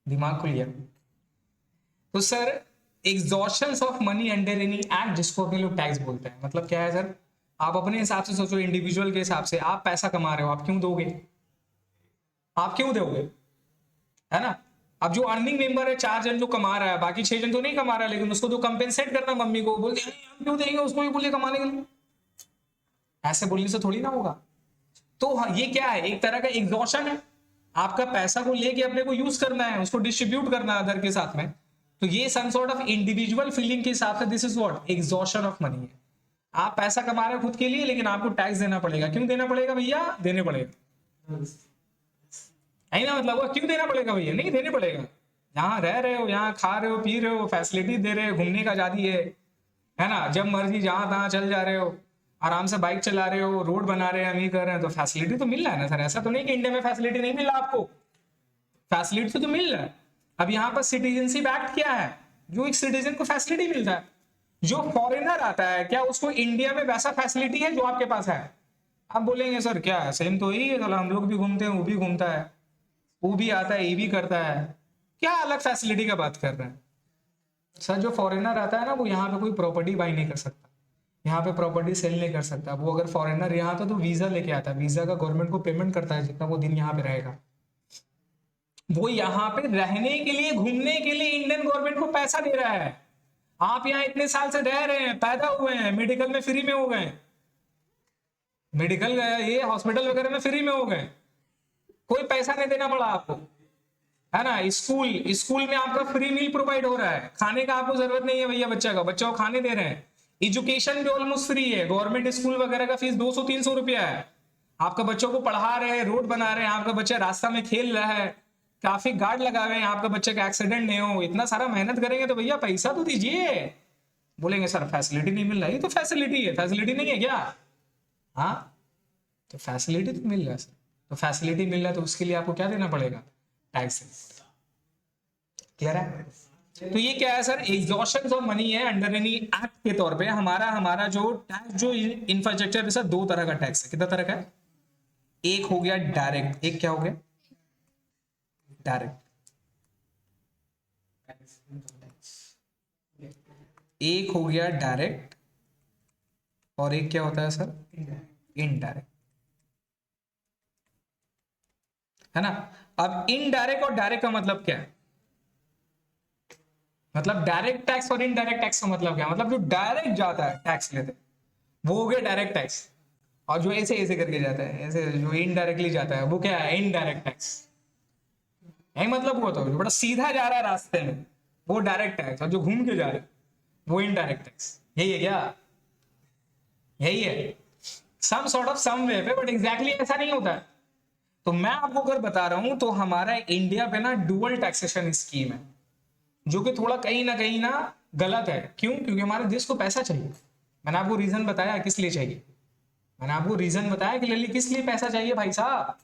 दिमाग खुल गया। तो sir exhaustion of money under any act, जिसको अपने लोग टैक्स बोलते हैं, मतलब क्या है सर, आप अपने हिसाब से सोचो, इंडिविजुअल के हिसाब से आप पैसा कमा रहे हो, आप क्यों दोगे? आप क्यों दोगे? है ना? अब जो अर्निंग मेंबर है 4 जन जो कमा रहा है, बाकी 6 जन तो नहीं कमा रहा है, लेकिन उसको तो कंपेंसेट करना, मम्मी को बोलते हैं हम क्यों देंगे उसको, ही बोलिए कमाने के लिए। ऐसे बोलने से थोड़ी ना होगा। तो ये क्या है, एक तरह का एग्जॉशन है। आपका पैसा को लेके अपने को यूज करना है, उसको डिस्ट्रीब्यूट करना है अदर के साथ में। तो ये some sort of individual feeling के हिसाब से this is what exhaustion of money है। आप पैसा कमा रहे हो खुद के लिए, लेकिन आपको टैक्स देना पड़ेगा। क्यों देना पड़ेगा भैया? देने पड़ेगा, है ना? मतलब क्यों देना पड़ेगा भैया? नहीं देने पड़ेगा। यहाँ रह रहे हो, यहाँ खा रहे हो, पी रहे हो, फैसिलिटी दे रहे हो, घूमने का आजादी है ना? जब मर्जी जहां तहां चल जा रहे हो, आराम से बाइक चला रहे हो, रोड बना रहे हैं, हम ही कर रहे हैं, तो फैसिलिटी तो मिल रहा है ना सर। ऐसा तो नहीं कि इंडिया में फैसिलिटी नहीं मिल रहा आपको, फैसिलिटी तो मिल रहा है। अब यहाँ पर सिटीजनशिप एक्ट क्या है? जो एक सिटीजन को फैसिलिटी मिलता है। जो फॉरेनर आता है, क्या उसको इंडिया में वैसा फैसिलिटी है जो आपके पास है? आप बोलेंगे सर क्या है, सेम तो ही है, हम लोग भी घूमते हैं, वो भी घूमता है, वो भी आता है, ये भी करता है, क्या अलग फैसिलिटी का बात कर रहे हैं? सर जो फॉरेनर आता है ना, वो यहाँ पे कोई प्रॉपर्टी बाई नहीं कर सकता, यहाँ पे प्रॉपर्टी सेल नहीं कर सकता। वो अगर फॉरेनर यहाँ आता तो वीजा लेके आता है, वीजा का गवर्नमेंट को पेमेंट करता है जितना वो दिन यहाँ पे रहेगा। वो यहाँ पे रहने के लिए, घूमने के लिए इंडियन गवर्नमेंट को पैसा दे रहा है। आप यहाँ इतने साल से रह रहे हैं, पैदा हुए हैं, मेडिकल में फ्री में हो गए, मेडिकल ये हॉस्पिटल वगैरह में फ्री में हो गए, कोई पैसा नहीं देना पड़ा आपको, है ना? स्कूल स्कूल में आपका फ्री मील प्रोवाइड हो रहा है, खाने का आपको जरूरत नहीं है भैया, बच्चा को खाने दे रहे हैं। एजुकेशन भी ऑलमोस्ट फ्री है, गवर्नमेंट स्कूल वगैरह का फीस 200-300 रुपया है। आपका बच्चों को पढ़ा रहे हैं, रोड बना रहे हैं, आपका बच्चा रास्ता में खेल रहा है, ट्रैफिक गार्ड लगा हुए हैं, आपका बच्चे का एक्सीडेंट नहीं हो, इतना सारा मेहनत करेंगे तो भैया पैसा तो दीजिए। बोलेंगे सर फैसिलिटी नहीं मिल रहा, ये तो फैसिलिटी है, फैसिलिटी नहीं है क्या? हाँ, तो फैसिलिटी तो मिल रहा है सर, तो फैसिलिटी मिल रहा है तो उसके लिए आपको क्या देना पड़ेगा? टैक्स। क्लियर है? तो ये क्या है सर, एग्जॉशन ऑफ मनी है अंडर एनी एक्ट के तौर पे। हमारा जो टैक्स, जो इंफ्रास्ट्रक्चर सर, 2 तरह का टैक्स है। कितना तरह का है? एक हो गया डायरेक्ट, एक क्या हो गया? डायरेक्ट। एक हो गया डायरेक्ट और एक क्या होता है सर? इनडायरेक्ट, है ना? अब इनडायरेक्ट और डायरेक्ट का मतलब क्या है? मतलब डायरेक्ट टैक्स और इनडायरेक्ट टैक्स का मतलब क्या? मतलब जो डायरेक्ट जाता है टैक्स लेते, वो हो गया डायरेक्ट टैक्स, और जो ऐसे ऐसे करके जाता है, ऐसे जो इनडायरेक्टली जाता है, वो क्या है? Indirect tax. यही मतलब हुआ, तो जो बड़ा सीधा जा रहा है रास्ते में वो डायरेक्ट टैक्स, और जो घूम के जा रहा है वो इनडायरेक्ट टैक्स। यही है क्या? यही है सम सॉर्ट ऑफ सम वे पे, बट एग्जैक्टली ऐसा नहीं होता है। तो मैं आपको अगर बता रहा हूं, तो हमारा इंडिया पे ना डुअल टैक्सेशन स्कीम है, जो कि थोड़ा कहीं ना गलत है। क्यों? क्योंकि हमारे देश को पैसा चाहिए। मैंने आपको रीजन बताया किस लिए चाहिए, मैंने आपको रीजन बताया कि किस लिए पैसा चाहिए भाई साहब।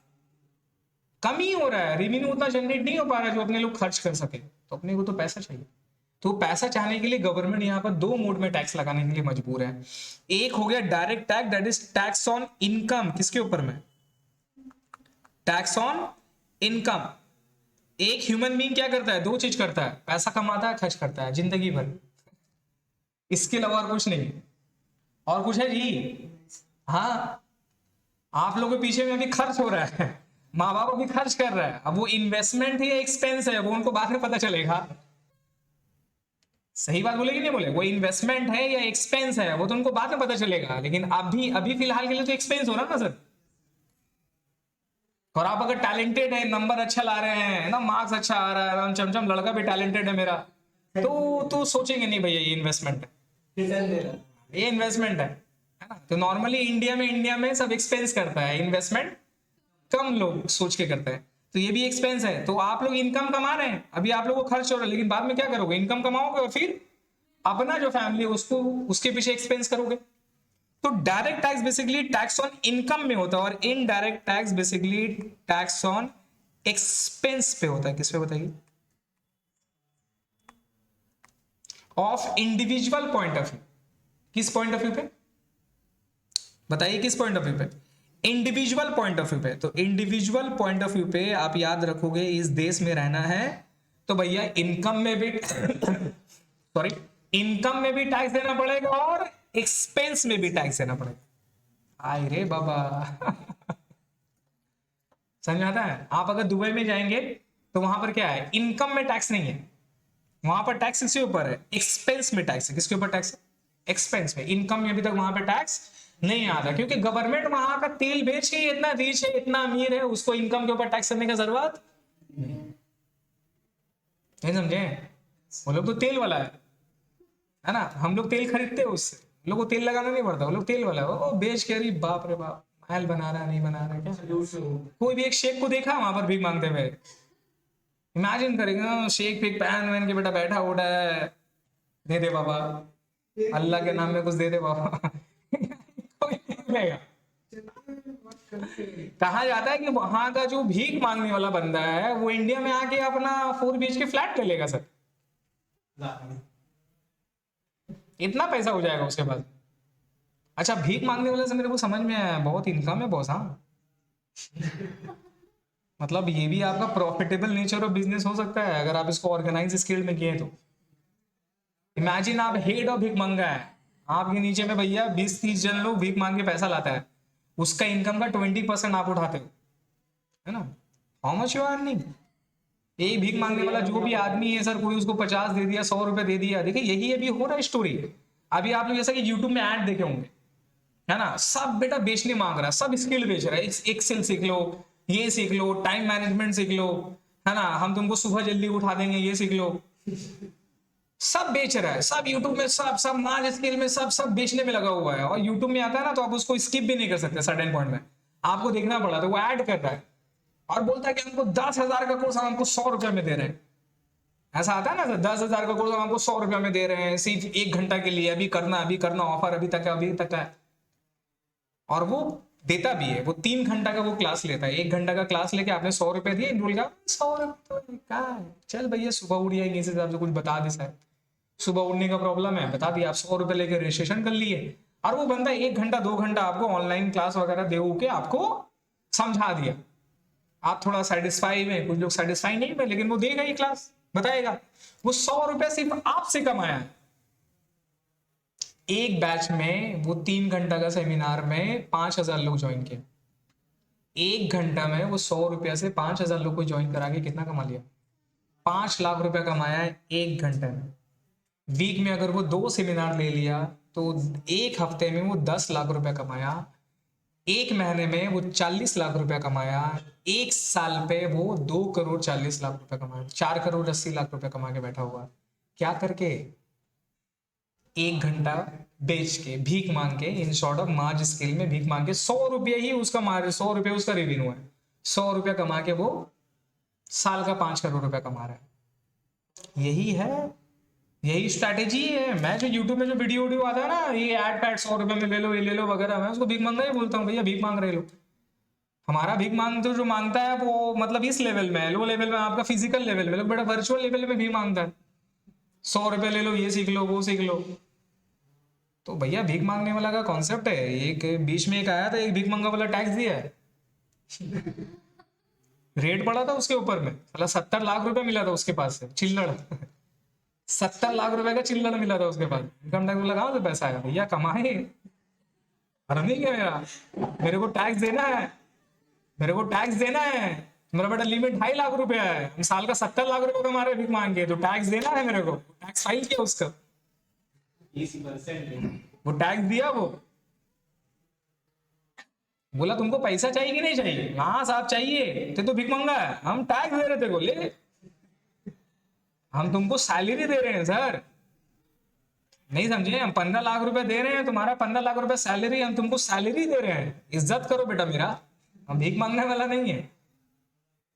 कमी हो रहा है, रेवेन्यू उतना जनरेट नहीं हो पा रहा है जो अपने लोग खर्च कर सके, तो अपने को तो पैसा चाहिए। तो पैसा चाहने के लिए गवर्नमेंट यहाँ पर 2 मोड में टैक्स लगाने के लिए मजबूर है। एक हो गया direct tax, that is tax on income. किसके ऊपर में? Tax on income. एक ह्यूमन बीइंग क्या करता है? 2 चीज करता है, पैसा कमाता है, खर्च करता है जिंदगी भर, इसके अलावा और कुछ नहीं। और कुछ है जी? हाँ, आप लोगों के पीछे में अभी खर्च हो रहा है, माँ बाप अभी खर्च कर रहा है, अब वो इन्वेस्टमेंट है या एक्सपेंस है, वो उनको बाद में पता चलेगा। सही बात बोले कि नहीं बोले? वो इन्वेस्टमेंट है या एक्सपेंस है, वो तो उनको बाद में पता चलेगा, लेकिन अभी फिलहाल के लिए तो एक्सपेंस हो रहा ना सर। और आप अगर टैलेंटेड है, नंबर अच्छा ला रहे हैं ना, मार्क्स अच्छा आ रहा है, चमचम लड़का भी टैलेंटेड है मेरा, तो सोचेंगे नहीं भैया ये इन्वेस्टमेंट है, ये इन्वेस्टमेंट है ना? तो नॉर्मली इंडिया में सब एक्सपेंस करता है, इन्वेस्टमेंट कम लोग सोच के करते हैं। तो ये भी एक्सपेंस है। तो आप लोग इनकम कमा रहे हैं, अभी आप लोगों को खर्च हो रहा है, लेकिन बाद में क्या करोगे? इनकम कमाओगे और फिर अपना जो फैमिली है उसको, उसके पीछे एक्सपेंस करोगे। तो direct tax basically tax on income में होता है, और indirect tax basically tax on expense पे होता है। किस पे बताइए? Of individual point of view. किस पॉइंट ऑफ व्यू पे बताइए? किस पॉइंट ऑफ व्यू पे? इंडिविजुअल पॉइंट ऑफ व्यू पे। तो इंडिविजुअल पॉइंट ऑफ व्यू पे आप याद रखोगे, इस देश में रहना है तो भैया इनकम में भी सॉरी इनकम में भी टैक्स देना पड़ेगा और एक्सपेंस में भी टैक्स देना पड़ेगा। आय रे बाबा समझ आता है। आप अगर दुबई में जाएंगे तो वहां पर क्या है, इनकम में टैक्स नहीं है, वहां पर टैक्स किसके ऊपर है, एक्सपेंस में टैक्स है। किसके ऊपर टैक्स है, एक्सपेंस में। इनकम में अभी तक वहां पर टैक्स नहीं आता, क्योंकि गवर्नमेंट वहां का तेल बेच के इतना रिच है, इतना अमीर है, उसको इनकम के ऊपर टैक्स करने की जरूरत नहीं, समझे। वो लोग तो तेल वाला है ना, हम लोग तेल खरीदते हैं उससे, लोग को तेल लगाना नहीं पड़ता, वो लोग तेल वाला है, वो बेच के अरे बाप रे बाप महल बना रहा है, नहीं बना रहा है क्या। कोई भी एक शेख को देखा वहां पर भीख मांगते हुए, इमेजिन करेंगे ना, शेख फिक पहन वहन के बेटा बैठा उठा है, दे दे बाबा, अल्लाह के नाम में कुछ दे दे बाबा कोई नहीं देगा। कहा जाता है कि वहां का जो भीख मांगने वाला बंदा है वो इंडिया में आके अपना 4 BHK फ्लैट ले लेगा सर, इतना पैसा हो जाएगा उसके बाद। अच्छा, भीख मांगने वाले से मेरे को समझ में आया बहुत इनकम है बॉस। हाँ मतलब ये भी आपका प्रॉफिटेबल नेचर ऑफ बिजनेस हो सकता है अगर आप इसको ऑर्गेनाइज स्केल में किए तो। इमेजिन आप हेड ऑफ भीख मंगा है, आपके नीचे में भैया 20-30 जन लोग भीख मांग के पैसा लाता है, उसका इनकम का 20% आप उठाते हो, है ना। How much you earning. एक भीख मांगने वाला जो भी आदमी है सर, कोई उसको 50 दे दिया, 100 रुपए दे दिया। देखिए यही अभी हो रहा है स्टोरी। अभी आप लोग जैसा कि यूट्यूब में ऐड देखे होंगे, है ना, सब बेटा बेचने मांग रहा है, सब स्किल बेच रहा है, एक्सेल सीख लो, ये सीख लो, टाइम मैनेजमेंट सीख लो, है ना, हम तुमको सुबह जल्दी उठा देंगे, ये सीख लो। सब बेच रहा है, सब यूट्यूब में, सब सब मार्ज स्केल में, सब सब बेचने में लगा हुआ है। और यूट्यूब में आता है ना तो आप उसको स्किप भी नहीं कर सकते, सर्टेन पॉइंट में आपको देखना पड़ा, तो वो ऐड कर रहा है और बोलता है कि हमको 10,000 का कोर्स हम हमको 100 रुपए में दे रहे हैं। ऐसा आता है ना सर, 10,000 का कोर्स हम हमको 100 रुपए में दे रहे हैं सिर्फ 1 घंटा के लिए, अभी करना ऑफर अभी तक है, अभी तक है। और वो देता भी है, वो 3 घंटा का वो क्लास लेता है, 1 घंटा का क्लास लेके आपने 100 रुपए दिए, इनरोल का 100 रुपए तो क्या है, चल भैया सुबह उठ जाएंगे इस हिसाब से कुछ बता दे सर, सुबह उठने का प्रॉब्लम है बता दिया, आप 100 रुपए लेके रजिस्ट्रेशन कर लिए, और वो बंदा 1 घंटा 2 घंटा आपको ऑनलाइन क्लास वगैरह दे के आपको समझा दिया। आप थोड़ा सेटिस्फाई में, कुछ लोग सेटिस्फाई नहीं में, लेकिन वो देगा ही क्लास, बताएगा। वो 100 रुपए सिर्फ आपसे कमाया है। एक बैच में वो 3 घंटा का सेमिनार में 5,000 लोग ज्वाइन किए, 1 घंटा में वो 100 रुपया से 5,000 लोग को ज्वाइन करा के कितना कमा लिया, 5 लाख रुपया कमाया है 1 घंटे में। वीक में अगर वो 2 सेमिनार ले लिया तो 1 हफ्ते में वो 10 लाख रुपया कमाया, 1 महीने में वो 40 लाख रुपया कमाया, 1 साल पे वो 2 करोड़ 40 लाख रुपया कमाया, 4 करोड़ 80 लाख रुपया कमा के बैठा हुआ। क्या करके, 1 घंटा बेच के, भीख मांग के, in short of Marge scale में भीख मांग के, 100 रुपये ही उसका मार्ज, 100 रुपये उसका रेवेन्यू है, 100 रुपया कमा के वो साल का 5 करोड़ रुपया कमा रहा है। यही है, यही स्ट्रैटेजी है। मैं जो यूट्यूब में जो वीडियो आता है ना, ये ऐड पैड 100 रुपए में ले लो, ये ले लो वगैरह, मैं उसको भीख मांगा ही बोलता हूँ, भैया भीख मांग रहे लोग। हमारा भीख मांग तो जो मांगता है वो मतलब इस लेवल में है, लो लेवल में, आपका फिजिकल लेवल में, बड़ा वर्चुअल लेवल में भी मांगता है, 100 रुपए ले लो, ये सीख लो, वो सीख लो। तो भैया भीख मांगने वाला का कॉन्सेप्ट है, एक बीच में एक आया था, एक भीख मांगा वाला टैक्स दिया है रेट पड़ा था उसके ऊपर में, साला 70 लाख रुपए मिला था उसके पास से चिल्लड़ 70 लाख रुपए का चिल्लड़ मिला था उसके पास। इनकम टैक्स लगा तो पैसा आया, भैया कमाए, अर्निंग है मेरा, मेरे को टैक्स देना है, मेरे को टैक्स देना है, मेरा बेटा लिमिट 2.5 लाख रुपया है, हम साल का 70 लाख रुपए कमा रहे भीख मांग के, तो टैक्स देना है मेरे को, टैक्स फाइल किया उसका, वो टैक्स दिया, वो बोला तुमको पैसा चाहिए कि नहीं चाहिए, हाँ साहब चाहिए, तो भीख मांगा है, हम टैक्स दे रहे थे, बोले हम तुमको सैलरी दे रहे हैं सर, नहीं समझे, हम 15 लाख रुपए दे रहे हैं, तुम्हारा 15 लाख रुपए सैलरी, हम तुमको सैलरी दे रहे हैं, इज्जत करो बेटा मेरा, हम भीख मांगने वाला नहीं है।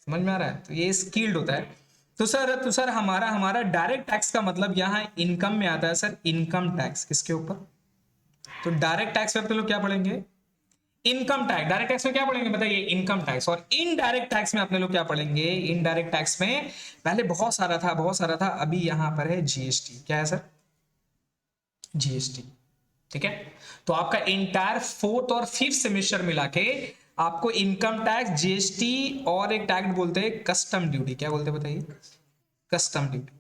समझ में आ रहा है, तो ये स्किल्ड होता है। तो सर हमारा हमारा डायरेक्ट टैक्स का मतलब यहाँ इनकम में आता है सर, इनकम टैक्स किसके ऊपर, तो डायरेक्ट टैक्स में आप लोग क्या पढ़ेंगे, इनकम टैक्स। डायरेक्ट टैक्स में क्या पढ़ेंगे बताइए, इनकम टैक्स। और इनडायरेक्ट टैक्स में अपने लोग क्या पढ़ेंगे, इनडायरेक्ट टैक्स में पहले बहुत सारा था, अभी यहां पर है जीएसटी। क्या है सर, जीएसटी, ठीक है। तो आपका इंटायर 4th और 5th सेमेस्टर मिला के आपको इनकम टैक्स, जीएसटी और एक टैक्स बोलते हैं कस्टम ड्यूटी, क्या बोलते हैं बताइए, कस्टम ड्यूटी।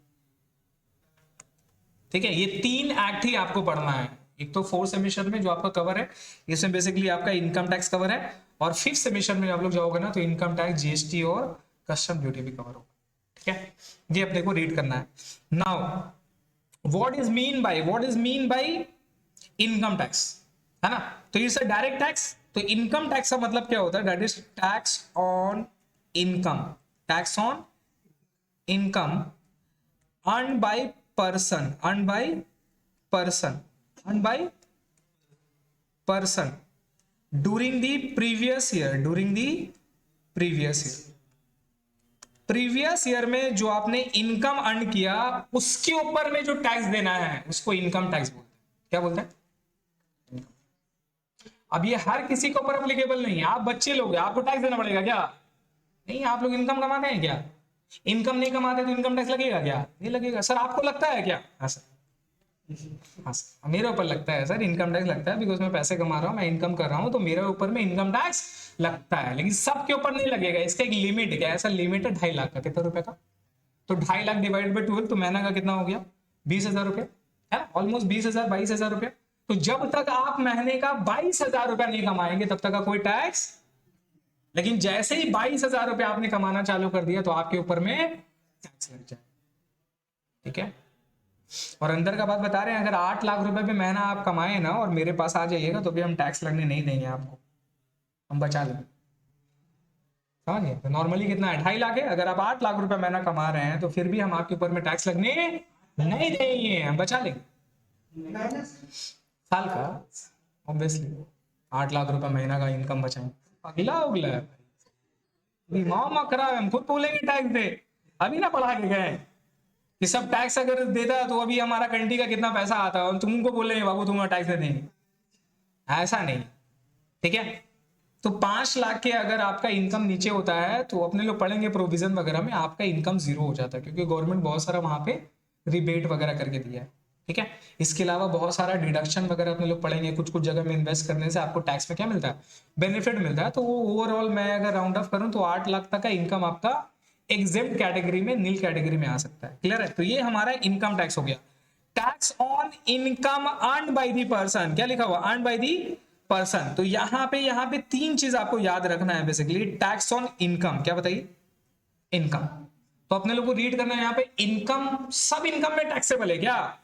ठीक है, ये 3 एक्ट ही आपको पढ़ना है। एक तो 4th सेमेस्टर में जो आपका कवर है, इसमें बेसिकली आपका इनकम टैक्स कवर है, और 5th सेमेस्टर में आप लोग जाओगे ना तो इनकम टैक्स, जीएसटी और कस्टम ड्यूटी भी कवर होगा। ठीक है, ये अपने को रीड करना है। Now what is mean by income tax, है ना? तो इट्स अ डायरेक्ट टैक्स। तो इनकम टैक्स का मतलब क्या होता है? That is tax on income, tax on income earned by person, during the previous year, previous year में जो आपने इनकम अर्न किया उसके ऊपर में जो टैक्स देना है उसको इनकम टैक्स बोलते हैं। क्या बोलते हैं? अब ये हर किसी के ऊपर अप्लीकेबल नहीं है। आप बच्चे लोग हैं, आपको टैक्स देना पड़ेगा क्या? नहीं। आप लोग इनकम कमाते हैं क्या? इनकम नहीं कमाते तो इनकम टैक्स लगेगा क्या? नहीं लगेगा। सर आपको लगता है क्या? हाँ सर, हाँ सर, मेरे ऊपर लगता है सर, इनकम टैक्स लगता है, बिकॉज मैं पैसे कमा रहा हूँ, मैं इनकम कर रहा हूँ, तो मेरे ऊपर में इनकम टैक्स लगता है। लेकिन सबके ऊपर नहीं लगेगा, इसका एक लिमिट है। क्या ऐसा लिमिट है? 2.5 लाख का। कितना रुपए का? तो 2.5 लाख डिवाइड बाई 12, तो महीना का कितना हो गया? 20,000 रुपया, है ना? ऑलमोस्ट 20,000, 22,000 रुपया। तो जब तक आप महीने का 22,000 रुपया नहीं कमाएंगे तब तक का कोई टैक्स। लेकिन जैसे ही 22,000 रुपया आपने कमाना चालू कर दिया तो आपके ऊपर में टैक्स लग जाए। ठीक है, और अंदर का बात बता रहे हैं, अगर 8 लाख रुपए पे महीना आप कमाए ना और मेरे पास आ जाइएगा तो भी हम टैक्स लगने नहीं देंगे आपको, हम बचा लेंगे। समझ गए? तो नॉर्मली कितना है? 2.5 लाख है। अगर आप 8 लाख रुपए महीना कमा रहे हैं तो फिर भी हम आपके ऊपर में टैक्स लगने नहीं देंगे, हम बचा लेंगे। साल का ऑब्वियसली 8 लाख रुपए महीना का इनकम बचाएं। अगला उगला है दिमाग में खराब है। हम खुद बोलेंगे टैक्स दे, अभी ना पढ़ा के गए कि सब टैक्स अगर देता तो अभी हमारा कंट्री का कितना पैसा आता है, और तुमको बोलेंगे बाबू तुम्हारा टैक्स दे देंगे। ऐसा नहीं। ठीक है, तो 5 लाख के अगर आपका इनकम नीचे होता है तो अपने लोग पढ़ेंगे प्रोविजन वगैरह में, आपका इनकम 0 हो जाता है, क्योंकि गवर्नमेंट बहुत सारा वहां पे रिबेट वगैरह करके दिया है। ठीक है, इसके अलावा बहुत सारा डिडक्शन वगैरह अपने लोग पढ़ेंगे। कुछ कुछ जगह में इन्वेस्ट करने से आपको टैक्स में क्या मिलता है? बेनिफिट मिलता है। तो वो ओवरऑल मैं अगर राउंड ऑफ करूं तो 8 लाख तक का इनकम आपका एग्जेम्प्ट कैटेगरी में, नील कैटेगरी में आ सकता है। क्लियर है? तो ये हमारा इनकम टैक्स हो गया। Tax on income earn by the person, क्या लिखा हुआ? Earn by the person. तो यहाँ पे 3 चीज आपको याद रखना है बेसिकली। टैक्स ऑन इनकम, क्या बताइए? इनकम। तो अपने लोग को रीड करना है यहाँ पे, इनकम सब इनकम में टैक्सेबल है क्या?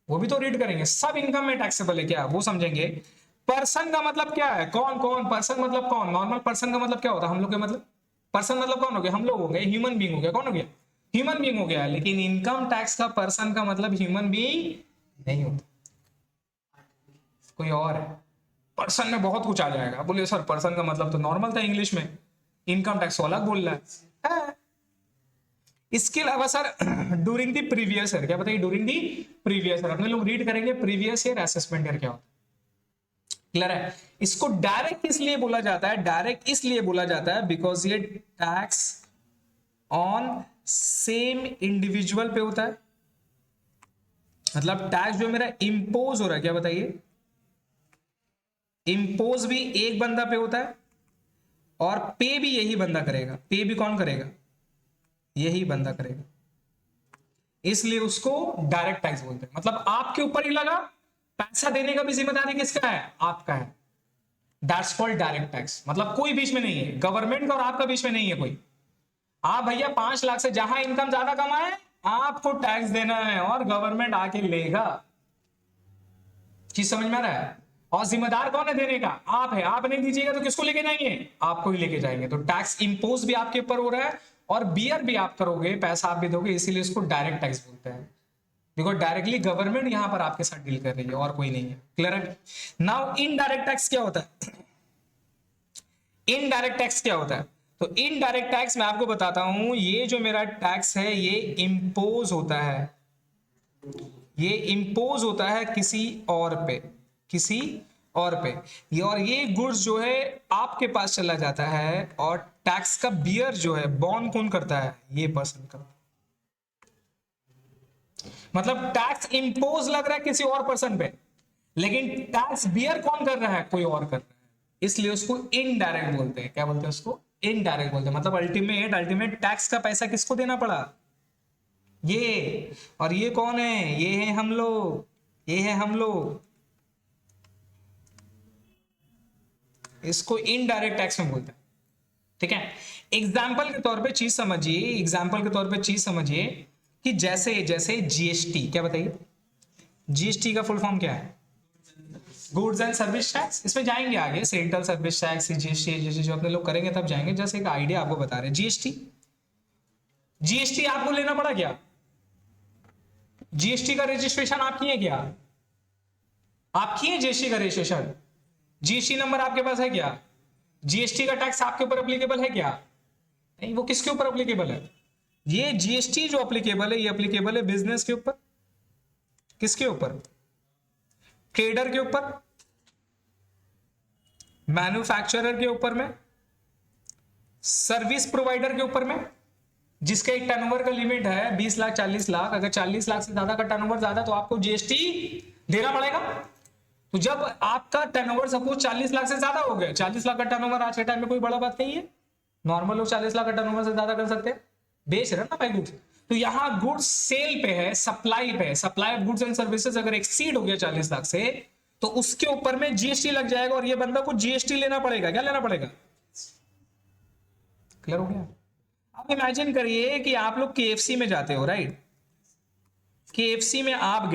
वो भी तो रीड करेंगे। सब इनकम में टैक्सेबल है क्या, वो समझेंगे। पर्सन का मतलब क्या है? कौन कौन? पर्सन मतलब कौन? नॉर्मल पर्सन का मतलब क्या होता है? हम लोग के मतलब पर्सन मतलब कौन हो गया? हम लोग हो गए। ह्यूमन बीइंग हो गया। कौन हो गया? ह्यूमन बीइंग हो गया। लेकिन इनकम टैक्स का पर्सन का मतलब ह्यूमन बीइंग नहीं होता, कोई और है। पर्सन में बहुत कुछ आ जाएगा। बोलिए सर पर्सन का मतलब तो नॉर्मल था इंग्लिश में, इनकम टैक्स अलग बोल रहा है। इसके अलावा sir during the previous year, क्या बताइए? ड्यूरिंग द प्रीवियस ईयर अपने लोग रीड करेंगे प्रीवियस ईयर असेसमेंट ईयर क्या होता है। क्लियर है? इसको डायरेक्ट इसलिए बोला जाता है, डायरेक्ट इसलिए बोला जाता है बिकॉज ये टैक्स ऑन सेम इंडिविजुअल पे होता है। मतलब टैक्स जो मेरा इंपोज हो रहा है, क्या बताइए? इंपोज भी एक बंदा पे होता है और पे भी यही बंदा करेगा। पे भी कौन करेगा? यही बंदा करेगा। इसलिए उसको डायरेक्ट टैक्स बोलते हैं। मतलब आपके ऊपर ही लगा, पैसा देने का भी जिम्मेदारी किसका है? आपका है। That's called direct tax. मतलब कोई बीच में नहीं है, गवर्नमेंट का और आपका बीच में नहीं है कोई। आप भैया 5 लाख से जहां इनकम ज्यादा कमाए आपको टैक्स देना है और गवर्नमेंट आके लेगा। चीज समझ में आ रहा है? और जिम्मेदार कौन है देने का? आप है। आप नहीं दीजिएगा तो किसको लेके जाएंगे? आपको ही लेके जाएंगे। तो टैक्स इंपोज भी आपके ऊपर हो रहा है और बियर भी आप करोगे, पैसा आप भी दोगे, इसीलिए इसको डायरेक्ट टैक्स बोलते हैं। बिकॉज डायरेक्टली गवर्नमेंट यहां पर आपके साथ डील कर रही है और कोई नहीं है। क्लियर है? नाउ इनडायरेक्ट टैक्स क्या होता है? इनडायरेक्ट टैक्स क्या होता है? तो इनडायरेक्ट टैक्स मैं आपको बताता हूं। ये जो मेरा टैक्स है ये इंपोज होता है, ये इंपोज होता है किसी और पे, किसी और पे। और ये गुड्स जो है आपके पास चला जाता है और टैक्स का बियर जो है बॉर्न कौन करता है? ये पर्सन करता है। मतलब टैक्स इंपोज लग रहा है किसी और पर्सन पे, लेकिन टैक्स बियर कौन कर रहा है? कोई और कर रहा है। इसलिए उसको इनडायरेक्ट बोलते हैं। क्या बोलते हैं उसको? इनडायरेक्ट बोलते हैं। मतलब अल्टीमेट टैक्स का पैसा किसको देना पड़ा? ये, और ये कौन है? ये है हम लोग, ये है हम लोग। इसको इनडायरेक्ट टैक्स में बोलते हैं, ठीक है। एग्जाम्पल के तौर पे चीज समझिए, एग्जाम्पल के तौर पे चीज समझिए कि जैसे जैसे जीएसटी, क्या बताइए, जीएसटी का फुल फॉर्म क्या है? Goods and service tax. इसमें जाएंगे आगे, सेंट्रल सर्विस टैक्स, जीएसटी जो अपने लोग करेंगे तब जाएंगे, जैसे एक आइडिया आपको बता रहे हैं। जीएसटी, जीएसटी आपको लेना पड़ा क्या? जीएसटी का रजिस्ट्रेशन आप किए क्या? आप किए जीएसटी का रजिस्ट्रेशन? जीएसटी नंबर आपके पास है क्या? जीएसटी का टैक्स आपके ऊपर अप्लीकेबल है क्या? नहीं, वो किसके ऊपर अप्लीकेबल है? ये जीएसटी जो अप्लीकेबल है, ये अप्लीकेबल है बिजनेस के ऊपर। किसके ऊपर? ट्रेडर के ऊपर, मैन्युफैक्चरर के ऊपर में, सर्विस प्रोवाइडर के ऊपर में, जिसका एक टर्नओवर का लिमिट है 20 लाख 40 लाख। अगर 40 लाख से ज्यादा का टर्नओवर ज्यादा तो आपको जीएसटी देना पड़ेगा। तो जब आपका टर्नओवर सपोज 40 लाख से ज्यादा हो गया, 40 लाख का टर्नओवर आज के टाइम में कोई बड़ा बात नहीं है, नॉर्मल लोग 40 लाख का टर्नओवर से ज्यादा कर सकते हैं, बेच रहे ना भाई गुड्स। तो यहां गुड्स सेल पे है, सप्लाई पे है, supply of goods and services अगर एक्सीड हो गया 40 लाख से, तो उसके ऊपर में जीएसटी लग जाएगा, और ये बंदा को जीएसटी लेना पड़ेगा। क्या लेना पड़ेगा? क्लियर हो गया? अब इमेजिन करिए कि आप लोग केएफसी में जाते हो, राइट? केएफसी में आप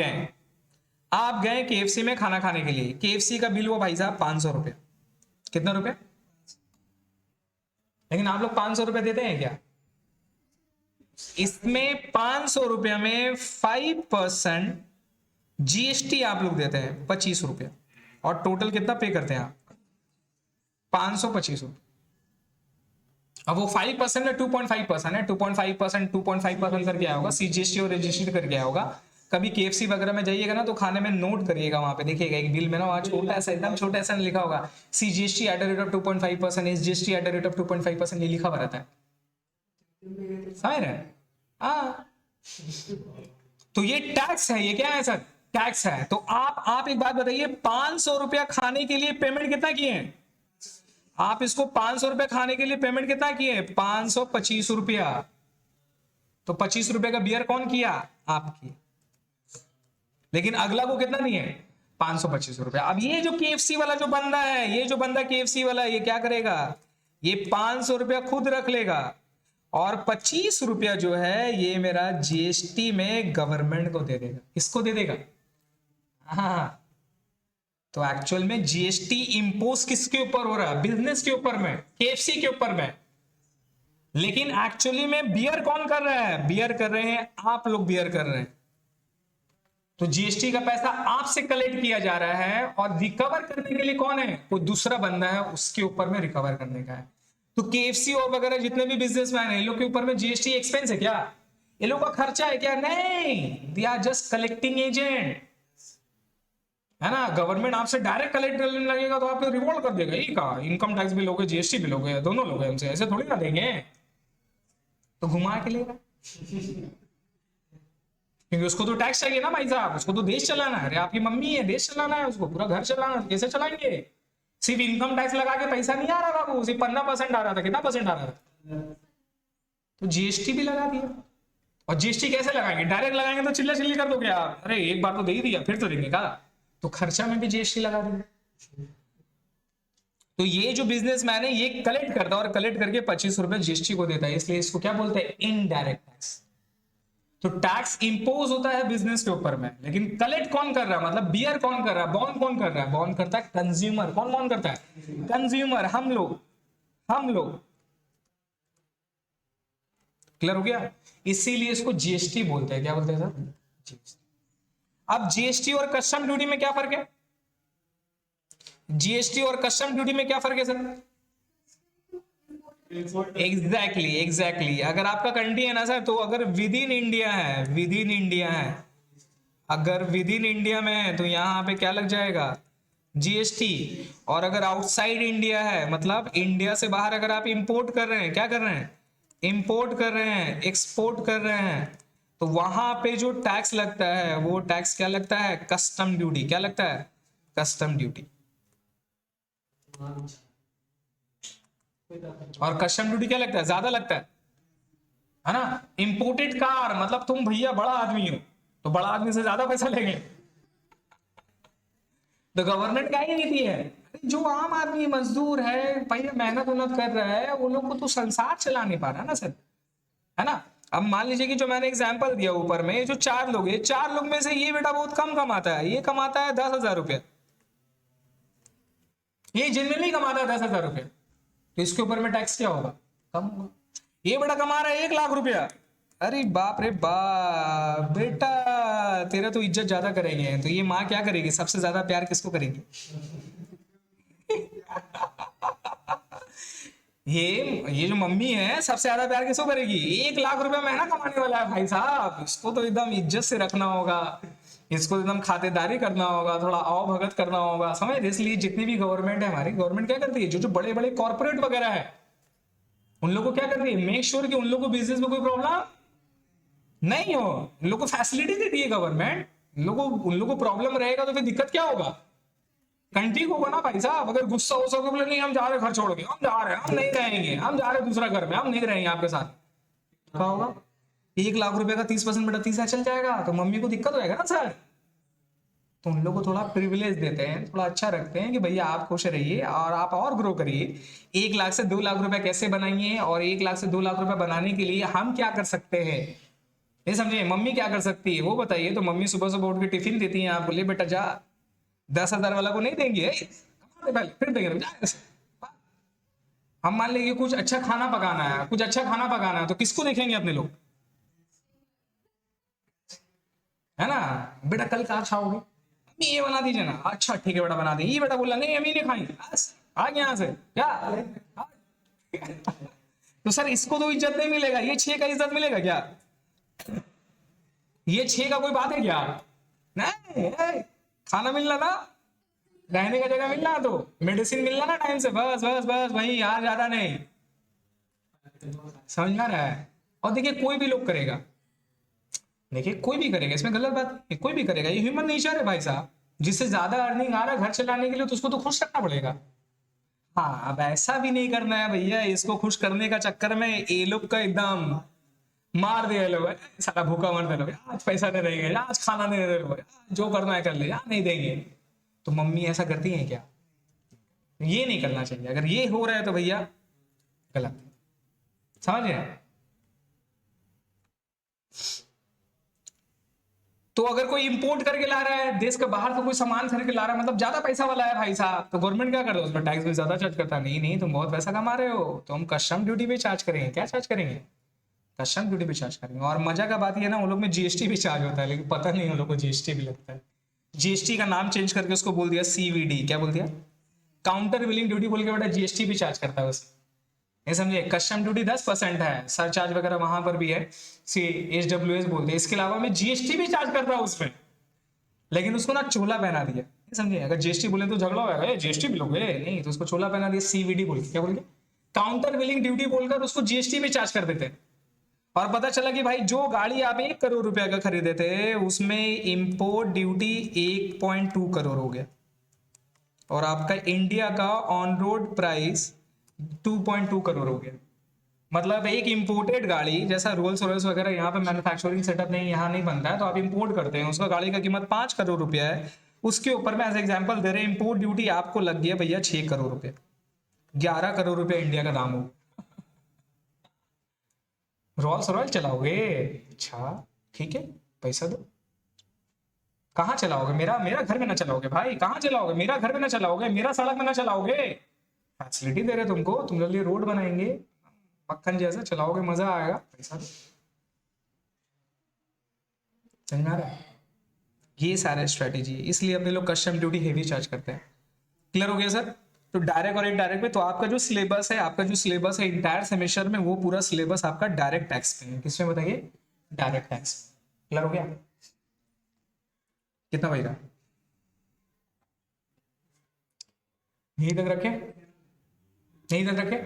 गए केएफसी में खाना खाने के लिए। केएफसी का बिल हुआ भाई साहब 500 रुपए। कितना रुपए? लेकिन आप लोग 500 रुपए देते हैं क्या? इसमें 500 रुपए में 5% जीएसटी आप लोग देते हैं 25 रुपए, और टोटल कितना पे करते हैं आप? 525 रुपए। अब वो 5% है, 2.5% है, 2.5% करके आया होगा, सीजीएसटी और रजिस्ट्रेशन करके आया होगा। कभी केएफसी वगैरह में जाइएगा ना, तो खाने में नोट करिएगा, वहां पे देखिएगा एक बिल में ना, वहां छोटा ऐसा, एकदम छोटा ऐसा लिखा होगा, CGST at the rate of 2.5%, SGST at the rate of 2.5%, ये लिखा हुआ रहता है। समझ रहे हैं? हाँ, तो ये टैक्स है, ये क्या है सर? टैक्स है। तो आप एक बात बताइए, 500 रुपया खाने के लिए पेमेंट कितना किए हैं आप? इसको 500 रुपया खाने के लिए पेमेंट कितना किए? 525 रुपया। तो 25 रुपए का बियर कौन किया? आप किए। लेकिन अगला को कितना नहीं है? 525 रुपया। अब ये जो केएफसी वाला जो बंदा है, ये जो बंदा केएफसी वाला है, ये क्या करेगा? ये 500 रुपया खुद रख लेगा, और 25 रुपया जो है ये मेरा जीएसटी में गवर्नमेंट को दे देगा। किसको दे देगा? हाँ, तो एक्चुअल में जीएसटी इंपोज किसके ऊपर हो रहा है? बिजनेस के ऊपर में, केएफसी के ऊपर में। लेकिन एक्चुअली में बियर कौन कर रहा है? बियर कर रहे हैं आप लोग, बियर कर रहे हैं। तो जीएसटी का पैसा आपसे कलेक्ट किया जा रहा है, और रिकवर करने के लिए कौन है? कोई दूसरा बंदा है, उसके ऊपर में रिकवर करने का है। तो केएफसी और वगैरह जितने भी बिजनेसमैन है, इन लोग के ऊपर में जीएसटी एक्सपेंस है क्या? ये लोग का खर्चा है क्या? नहीं, they are just collecting agent, है ना। गवर्नमेंट आपसे डायरेक्ट कलेक्ट करने लगेगा तो आपको रिवॉल्व कर देगा, ये का इनकम टैक्स भी लोगे, जीएसटी भी लोगे, दोनों लोगे हमसे, ऐसे थोड़ी ना देंगे। तो घुमा के लेगा, क्योंकि उसको तो टैक्स चाहिए ना भाई साहब, उसको तो देश चलाना है। अरे आपकी मम्मी है, देश चलाना है, उसको पूरा घर चलाना है, कैसे चलाएंगे? सिर्फ इनकम टैक्स लगा के पैसा नहीं आ रहा बाबू, सिर्फ 15% आ रहा था। कितना परसेंट आ रहा था? तो जीएसटी भी लगा दिया। और जीएसटी कैसे लगाएंगे? डायरेक्ट लगाएंगे तो चिल्ला चिल्ली कर दोगे आप, अरे एक बार तो दे ही दिया, फिर तो देंगे का। तो खर्चा में भी जीएसटी लगा दिया। तो ये जो बिजनेसमैन है, ये कलेक्ट करता है, और कलेक्ट करके 25 रुपए जीएसटी को देता है, इसलिए इसको क्या बोलते हैं? Indirect tax. तो टैक्स इंपोज होता है बिजनेस के ऊपर में, लेकिन कलेक्ट कौन कर रहा है? मतलब बियर कौन कर रहा है? बॉन्ड कौन कर रहा है? बॉन्ड करता है कंज्यूमर। कौन बॉन्ड करता है? कंज्यूमर, हम लोग। क्लियर हो गया? इसीलिए इसको जीएसटी बोलते हैं। क्या बोलते हैं सर? जीएसटी। अब जीएसटी और कस्टम ड्यूटी में क्या फर्क है? जीएसटी और कस्टम ड्यूटी में क्या फर्क है सर? एग्जैक्टली। अगर आपका कंट्री है ना सर, तो अगर विद इन इंडिया है, अगर विद इन इंडिया में है, तो यहां पे क्या लग जाएगा? जीएसटी। और अगर आउटसाइड इंडिया है, मतलब इंडिया से बाहर अगर आप इंपोर्ट कर रहे हैं, क्या कर रहे हैं? इंपोर्ट कर रहे हैं, एक्सपोर्ट कर रहे हैं, तो वहां पे जो टैक्स लगता है, वो टैक्स क्या लगता है? Custom duty. क्या लगता है? Custom duty. और कस्टम ड्यूटी क्या लगता है? ज्यादा लगता है। है ना। इंपोर्टेड कार मतलब तुम भैया बड़ा आदमी हो तो बड़ा आदमी से ज्यादा पैसा लेंगे। तो गवर्नमेंट क्या ही नीति है, जो आम आदमी मजदूर है भैया मेहनत उन्नत कर रहा है वो लोग को तो संसार चला नहीं पा रहा ना सर, है ना। अब मान लीजिए कि जो मैंने एग्जांपल दिया ऊपर में, जो 4 लोग है, 4 लोग में से ये बेटा बहुत कम कमाता है, ये कमाता है 10,000 रुपया, ये जनरली कमाता है 10,000 रुपया, तो इसके ऊपर में टैक्स क्या होगा, कम होगा। ये बेटा कमा रहा है 1 लाख रुपया, अरे बाप रे बाप बेटा, तेरा तो इज्जत ज्यादा करेंगे, तो ये माँ क्या करेगी, सबसे ज्यादा प्यार किसको करेगी, ये जो मम्मी है सबसे ज्यादा प्यार किसको करेगी, 1 लाख रुपया महीना कमाने वाला है भाई साहब, इसको तो एकदम इज्जत से रखना होगा, इसको एकदम खातिरदारी करना होगा, थोड़ा आओ भगत करना होगा, समझ। इसलिए जितनी भी गवर्नमेंट है हमारी, गवर्नमेंट क्या करती है, जो जो बड़े बड़े कॉर्पोरेट वगैरह है उन लोगों को क्या करती है, मेक श्योर कि उन लोगों को बिजनेस में कोई प्रॉब्लम नहीं हो, उन लोगों को फैसिलिटी देती है गवर्नमेंट, उन लोगों को प्रॉब्लम रहेगा तो फिर दिक्कत क्या होगा, कंट्री को होगा ना भाई साहब। अगर गुस्सा हो सके बोले नहीं हम जा रहे घर छोड़ के, हम जा रहे हैं, हम नहीं रहेंगे, हम जा रहे हैं दूसरा घर में, हम नहीं रहेंगे आपके साथ, क्या होगा, 1 लाख रुपए का 30% बेटा 30 चल जाएगा, तो मम्मी को दिक्कत होएगा ना सर। तो उन लोग को थोड़ा प्रिविलेज देते हैं, थोड़ा अच्छा रखते हैं कि भैया आप खुश रहिए और आप और ग्रो करिए, 1 लाख से 2 लाख रुपए कैसे बनाइए, और 1 लाख से 2 लाख रुपए बनाने के लिए हम क्या कर सकते हैं, ये समझिए, मम्मी क्या कर सकती है वो बताइए। तो मम्मी सुबह सुबह उठ के टिफिन देती है, आप बोलिए बेटा जा, 10,000 वाला को नहीं देंगे, कमा दे पहले फिर देंगे, जा ऐसे। हम मान लीजिए कुछ अच्छा खाना पकाना है, कुछ अच्छा खाना पकाना है, तो किसको देखेंगे अपने लोग, है ना। बेटा कल क्या खाओगे, अम्मी ये बना दीजिए ना, अच्छा ठीक है बेटा बना देंगे, ये बेटा बोला नहीं अम्मी नहीं खाएंगे, बस आ गया यहाँ से क्या। तो सर इसको तो इज्जत नहीं मिलेगा, ये 6 का इज्जत मिलेगा क्या, ये 6 का कोई बात है क्या, नहीं खाना मिलना ना, रहने का जगह मिलना, तो मेडिसिन मिलना ना टाइम से, बस बस बस वही यार, ज्यादा नहीं, समझ में आ रहा है। और देखिए कोई भी लोग करेगा, देखिए कोई भी करेगा, इसमें गलत बात नहीं, कोई भी करेगा, ये ह्यूमन नेचर है भाई साहब, जिससे ज्यादा अर्निंग आ रहा है घर चलाने के लिए तो उसको तो खुश रखना पड़ेगा। हाँ अब ऐसा भी नहीं करना है भैया, इसको खुश करने का चक्कर में ये लोग का एकदम मार दिया लोग, साला भूखा मर दे लोग, आज पैसा नहीं देंगे, आज खाना नहीं दे लोग, जो करना है कर ले, आज नहीं देंगे। तो मम्मी ऐसा करती है क्या, ये नहीं करना चाहिए, अगर ये हो रहा है तो भैया गलत, समझ रहे हैं। तो अगर कोई इंपोर्ट करके ला रहा है देश के बाहर से, कोई सामान खरीद के ला रहा है, मतलब ज्यादा पैसा वाला है भाई साहब, तो गवर्नमेंट क्या कर रहा है, उसमें टैक्स भी ज्यादा चार्ज करता है, नहीं नहीं तुम बहुत पैसा कमा रहे हो तो हम कस्टम ड्यूटी भी चार्ज करेंगे, क्या चार्ज करेंगे, कस्टम ड्यूटी भी चार्ज करेंगे। और मजा का बात ये ना, उन लोग में जीएसटी भी चार्ज होता है, लेकिन पता नहीं उन लोग को जीएसटी भी लगता है, जीएसटी का नाम चेंज करके उसको बोल दिया सीवीडी, क्या बोल दिया, काउंटर बिलिंग ड्यूटी बोल के बेटा जीएसटी भी चार्ज करता है उसमें, ये समझे। कस्टम ड्यूटी 10% है, सर चार्ज वगैरह वहां पर भी है, सी एच बोलते हैं, इसके अलावा में जीएसटी भी चार्ज कर रहा है उसमें, लेकिन उसको ना चोला पहना दिया, ये समझे। अगर जीएसटी बोले तो झगड़ा होगा, जीएसटी भी लोगे नहीं, तो उसको चोला पहना दिया, सीवीडी बोल के, क्या बोल के, काउंटर बिलिंग ड्यूटी बोलकर उसको जीएसटी भी चार्ज कर देते हैं। और पता चला कि भाई जो गाड़ी आप 1 करोड़ रुपए का खरीदे थे उसमें इंपोर्ट ड्यूटी 1.2 करोड़ हो गया, और आपका इंडिया का ऑन रोड प्राइस 2.2 करोड़ हो गया। मतलब एक इंपोर्टेड गाड़ी, जैसा रोल्स रॉयस वगैरह यहाँ पे मैन्युफैक्चरिंग सेटअप नहीं, यहाँ नहीं बनता है, तो आप इंपोर्ट करते हैं, उसका गाड़ी का कीमत 5 करोड़ रुपया है, उसके ऊपर में एज एग्जांपल दे रहे हैं इंपोर्ट ड्यूटी आपको लग गया भैया 6 करोड़ रुपया, 11 करोड़ रुपया इंडिया का दाम हो। रोल्स रॉयल चलाओगे, अच्छा ठीक है, पैसा दो, कहाँ चलाओगे, मेरा मेरा घर में ना चलाओगे भाई, कहाँ चलाओगे, मेरा घर में ना चलाओगे, मेरा सड़क में ना चलाओगे, फैसिलिटी दे रहे तुमको, तुम्हारे लिए रोड बनाएंगे, मक्खन जैसा चलाओगे, मजा आएगा, पैसा दो, समझ में आ रहा है। ये सारा स्ट्रेटेजी है, इसलिए अपने लोग कस्टम ड्यूटी हेवी चार्ज करते हैं। क्लियर हो गया सर। तो डायरेक्ट और इनडायरेक्ट में, तो आपका जो सिलेबस है, आपका जो सिलेबस है इंटायर सेमेस्टर में, वो पूरा सिलेबस आपका डायरेक्ट टैक्स में है, किसमें बताइए, डायरेक्ट टैक्स। क्लियर हो गया, कितना बजेगा, यहीं तक रखे, यहीं तक रखे।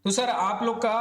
तो सर आप लोग का